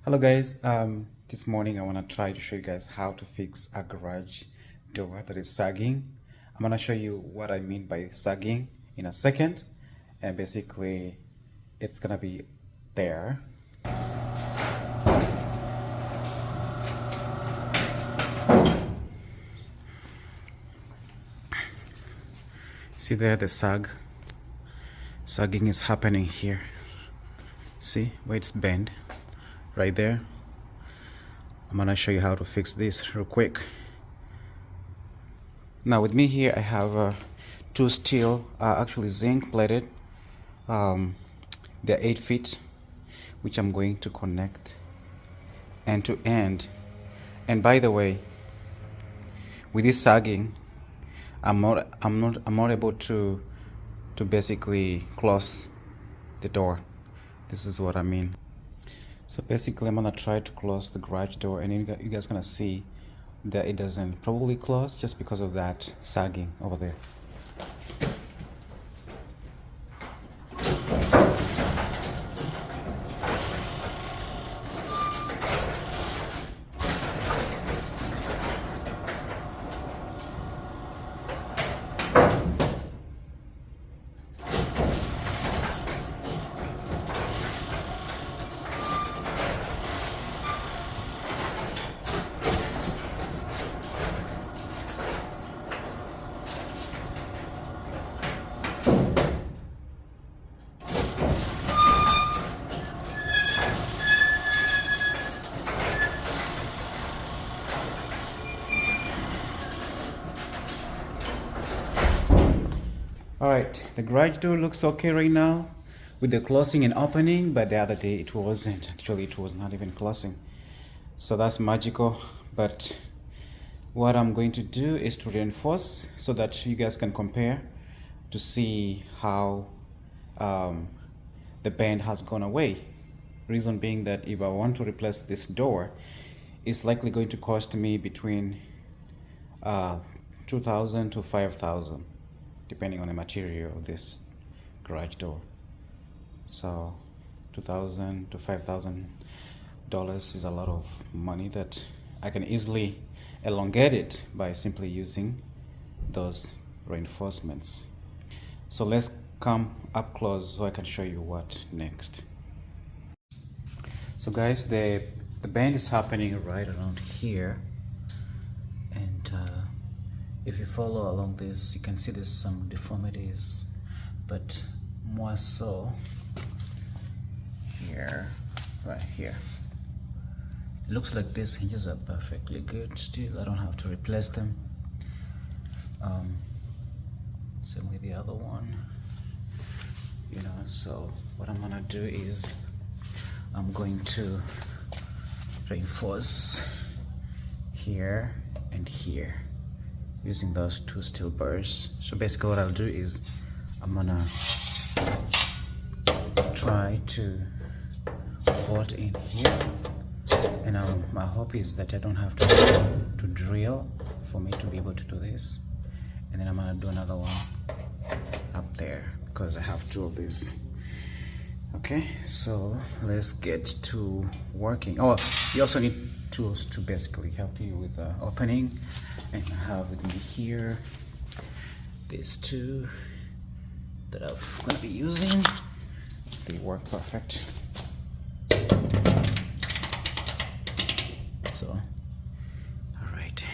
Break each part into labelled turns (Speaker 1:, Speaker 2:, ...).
Speaker 1: Hello guys, this morning I want to try to show you guys how to fix a garage door that is sagging. I'm going to show you what I mean by sagging in a second, and basically it's going to be there. See there, the sagging is happening here. See where it's bent right there. I'm gonna show you how to fix this real quick. Now with me here I have two steel, actually zinc plated. They're 8 feet, which I'm going to connect end to end. And by the way, with this sagging, I'm not able to basically close the door. This is what I mean. So basically I'm gonna try to close the garage door, and you guys gonna see that it doesn't probably close just because of that sagging over there. Alright, the garage door looks okay right now with the closing and opening, but the other day it wasn't. Actually, it was not even closing. So that's magical. But what I'm going to do is to reinforce so that you guys can compare to see how the bend has gone away. Reason being that if I want to replace this door, it's likely going to cost me between 2,000 to 5,000. Depending on the material of this garage door. So $2,000 to $5,000 is a lot of money that I can easily elongate it by simply using those reinforcements. So let's come up close so I can show you what next. So guys, the bend is happening right around here, and if you follow along this, you can see there's some deformities, but more so here, right here. It looks like these hinges are perfectly good still. I don't have to replace them. Same with the other one, so what I'm gonna do is I'm going to reinforce here and here using those two steel bars. So basically what I'll do is I'm gonna try to bolt in here, and my hope is that I don't have to drill for me to be able to do this. And then I'm gonna do another one up there because I have two of these. Okay, so let's get to working. Oh, you also need tools to basically help you with the opening, and I have with me here these two that I'm gonna be using. They work perfect. So, all right.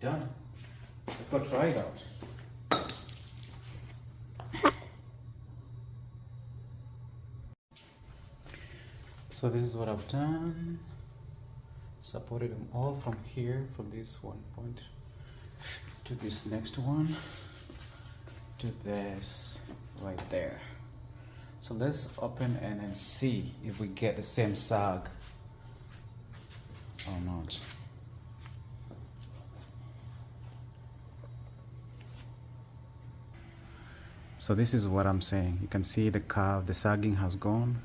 Speaker 1: done. Let's go try it out. So this is what I've done. Supported them all from here, from this one point to this next one to this right there. So let's open and then see if we get the same sag or not. So this is what I'm saying. You can see the curve, the sagging has gone.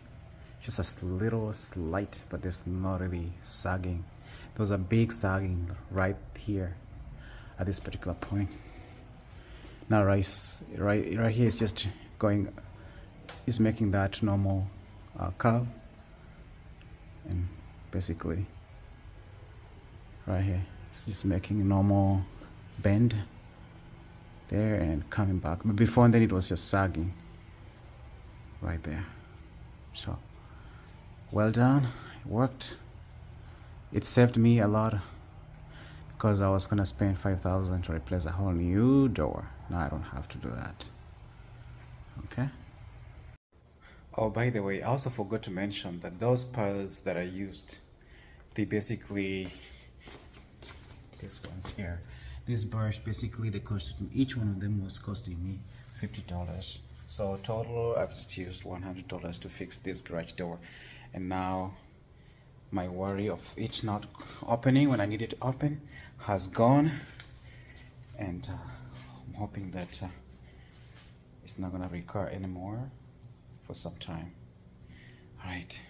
Speaker 1: Just a little slight, but there's not really sagging. There was a big sagging right here at this particular point. Now right here is just going, is making that normal curve, and basically right here it's just making a normal bend there and coming back. But before then it was just sagging right there. So well done, it worked. It saved me a lot because I was gonna spend $5,000 to replace a whole new door. Now I don't have to do that. Okay. Oh, by the way, I also forgot to mention that those pearls that I used, they basically, this one's here, this brush basically, they costed me, each one of them was costing me $50. So total I've just used $100 to fix this garage door. And now my worry of it not opening when I need it to open has gone, and I'm hoping that it's not gonna recur anymore for some time. All right.